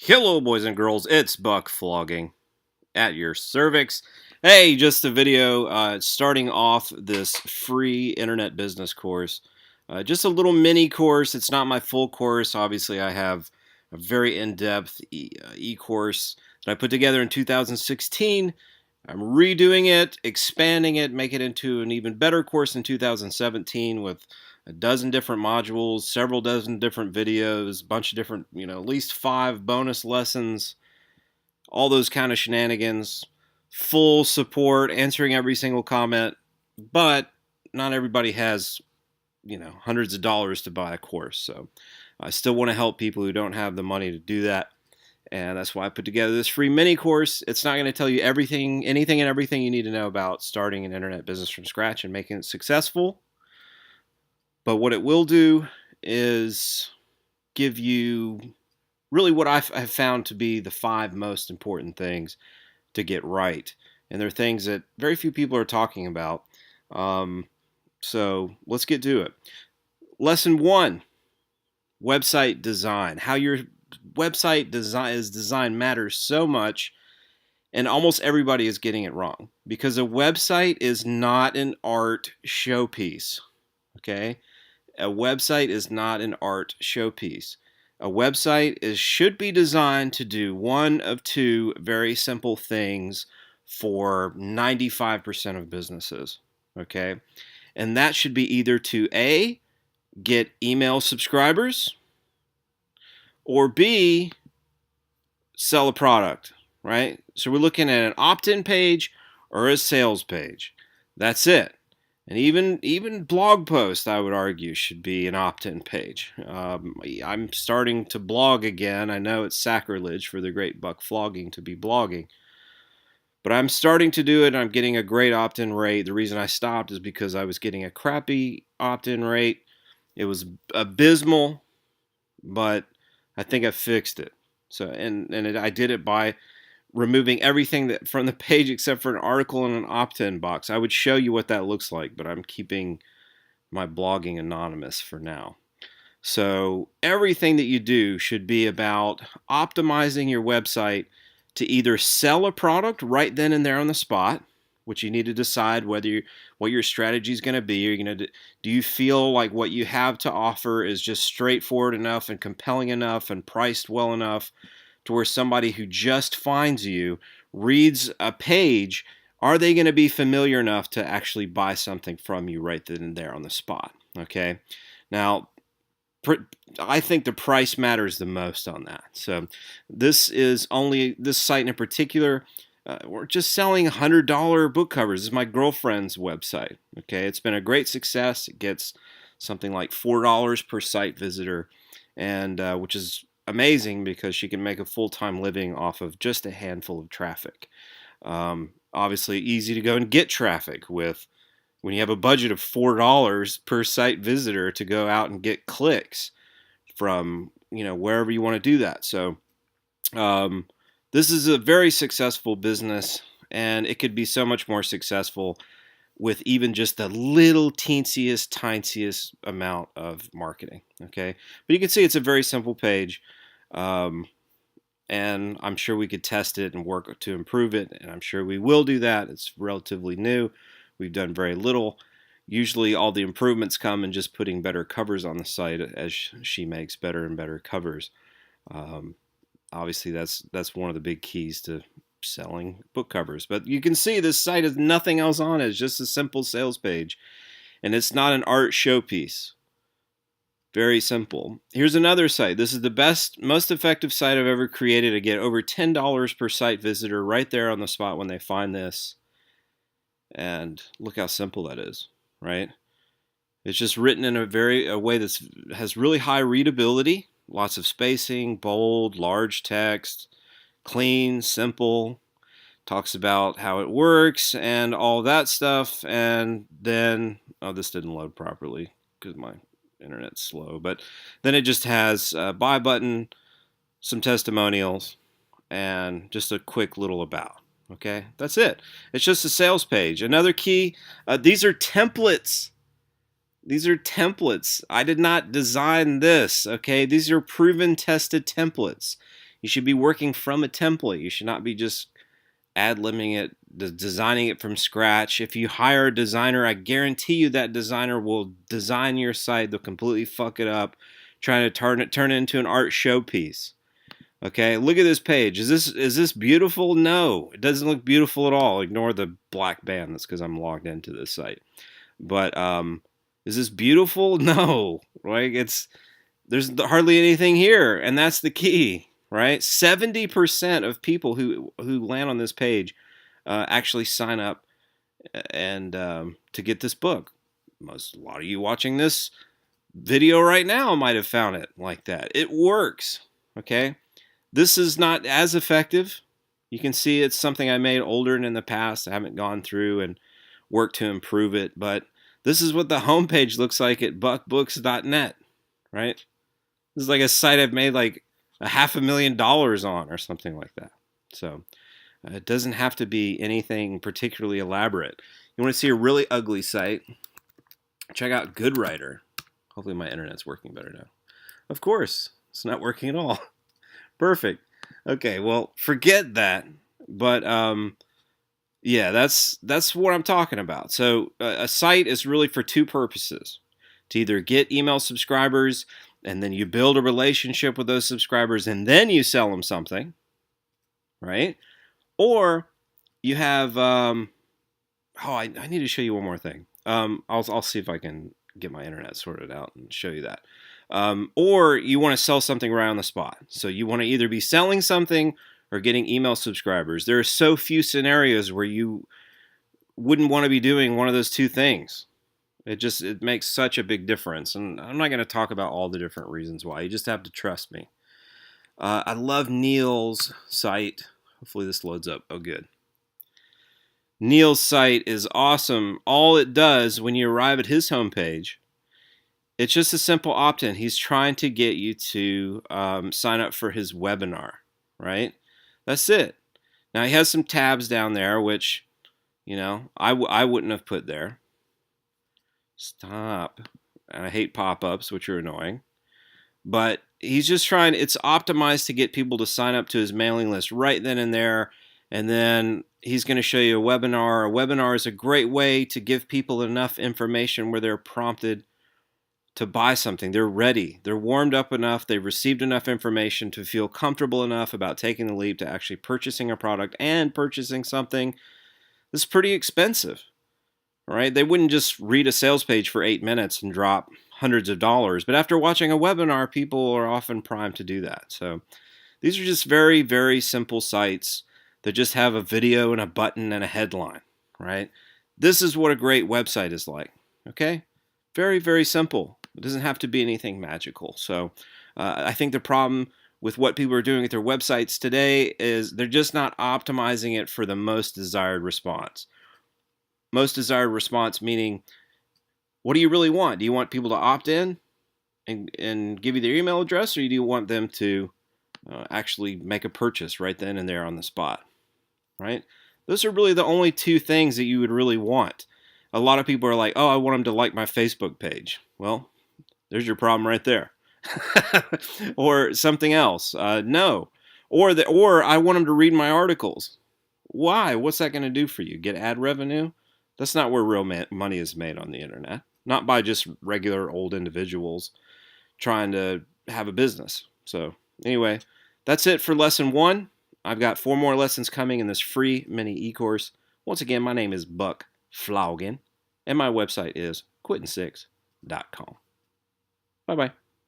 Hello, boys and girls. It's Buck Flogging at your cervix. Hey, just a video starting off this free internet business course. Just a little mini course. It's not my full course. Obviously, I have a very in-depth e-course that I put together in 2016. I'm redoing it, expanding it, make it into an even better course in 2017 with a dozen different modules, several dozen different videos, a bunch of different, at least 5 bonus lessons, all those kind of shenanigans, full support, answering every single comment. But not everybody has, hundreds of dollars to buy a course. So I still want to help people who don't have the money to do that. And that's why I put together this free mini course. It's not going to tell you anything and everything you need to know about starting an internet business from scratch and making it successful. But what it will do is give you really what I have found to be the 5 most important things to get right. And they're things that very few people are talking about. So let's get to it. Lesson 1, website design. How your website design matters so much, and almost everybody is getting it wrong because a website is not an art showpiece. Okay? A website is not an art showpiece. A website should be designed to do one of 2 very simple things for 95% of businesses. Okay? And that should be either to A, get email subscribers, or B, sell a product, right? So we're looking at an opt-in page or a sales page. That's it. And even blog posts, I would argue, should be an opt-in page. I'm starting to blog again. I know it's sacrilege for the great Buck Flogging to be blogging, but I'm starting to do it. I'm getting a great opt-in rate. The reason I stopped is because I was getting a crappy opt-in rate. It was abysmal, but I think I fixed it. So I did it by removing everything from the page except for an article and an opt-in box. I would show you what that looks like, but I'm keeping my blogging anonymous for now. So everything that you do should be about optimizing your website to either sell a product right then and there on the spot, which you need to decide what your strategy is going to be. Do you feel like what you have to offer is just straightforward enough and compelling enough and priced well enough to where somebody who just finds you, reads a page, are they going to be familiar enough to actually buy something from you right then and there on the spot? Okay. Now, I think the price matters the most on that. So this site in particular. We're just selling $100 book covers. This is my girlfriend's website. Okay, it's been a great success. It gets something like $4 per site visitor, and which is amazing because she can make a full-time living off of just a handful of traffic. Obviously, easy to go and get traffic with when you have a budget of $4 per site visitor to go out and get clicks from wherever you want to do that. So. This is a very successful business, and it could be so much more successful with even just the little teensiest amount of marketing. Okay, but you can see it's a very simple page, and I'm sure we could test it and work to improve it, and I'm sure we will do that. It's relatively new. We've done very little. Usually all the improvements come in just putting better covers on the site as she makes better and better covers. Obviously, that's one of the big keys to selling book covers. But you can see this site has nothing else on it. It's just a simple sales page. And it's not an art showpiece. Very simple. Here's another site. This is the best, most effective site I've ever created to get over $10 per site visitor right there on the spot when they find this. And look how simple that is, right? It's just written in a way that has really high readability. Lots of spacing, bold, large text, clean, simple, talks about how it works and all that stuff. And then, this didn't load properly because my internet's slow. But then it just has a buy button, some testimonials, and just a quick little about. Okay, that's it. It's just a sales page. Another key, these are templates. These are templates. I did not design this, okay? These are proven, tested templates. You should be working from a template. You should not be just ad-libbing it, designing it from scratch. If you hire a designer, I guarantee you that designer will design your site. They'll completely fuck it up, trying to turn it into an art showpiece. Okay, look at this page. Is this beautiful? No, it doesn't look beautiful at all. Ignore the black band. That's because I'm logged into this site. But is this beautiful? No, right? There's hardly anything here, and that's the key, right? 70% of people who land on this page actually sign up and to get this book. A lot of you watching this video right now might have found it like that. It works, okay? This is not as effective. You can see it's something I made older and in the past. I haven't gone through and worked to improve it, but this is what the homepage looks like at buckbooks.net, right? This is like a site I've made like $500,000 on or something like that. So it doesn't have to be anything particularly elaborate. You want to see a really ugly site? Check out GoodWriter. Hopefully my internet's working better now. Of course, it's not working at all. Perfect. Okay, well, forget that. But yeah, that's what I'm talking about. So a site is really for two purposes: to either get email subscribers, and then you build a relationship with those subscribers, and then you sell them something, right? Or you have I need to show you one more thing. I'll see if I can get my internet sorted out and show you that. Or you want to sell something right on the spot. So you want to either be selling something or getting email subscribers. There are so few scenarios where you wouldn't want to be doing one of those two things. It makes such a big difference. And I'm not going to talk about all the different reasons why. You just have to trust me. I love Neil's site. Hopefully this loads up. Oh, good. Neil's site is awesome. All it does when you arrive at his homepage, it's just a simple opt-in. He's trying to get you to sign up for his webinar, right? That's it. Now, he has some tabs down there, which, I wouldn't have put there. Stop. And I hate pop-ups, which are annoying. But he's just trying, it's optimized to get people to sign up to his mailing list right then and there. And then he's going to show you a webinar. A webinar is a great way to give people enough information where they're prompted to buy something. They're ready. They're warmed up enough. They've received enough information to feel comfortable enough about taking the leap to actually purchasing a product and purchasing something that's pretty expensive, right? They wouldn't just read a sales page for 8 minutes and drop hundreds of dollars. But after watching a webinar, people are often primed to do that. So these are just very, very simple sites that just have a video and a button and a headline, right? This is what a great website is like, okay? Very, very simple. It doesn't have to be anything magical. So I think the problem with what people are doing with their websites today is they're just not optimizing it for the most desired response. Most desired response meaning, what do you really want? Do you want people to opt in and give you their email address, or do you want them to actually make a purchase right then and there on the spot, right? Those are really the only two things that you would really want. A lot of people are like, oh, I want them to like my Facebook page. Well, there's your problem right there. Or something else. No. Or I want them to read my articles. Why? What's that going to do for you? Get ad revenue? That's not where real money is made on the internet. Not by just regular old individuals trying to have a business. So anyway, that's it for lesson 1. I've got 4 more lessons coming in this free mini e-course. Once again, my name is Buck Flaugen, and my website is quittin6.com. Bye-bye.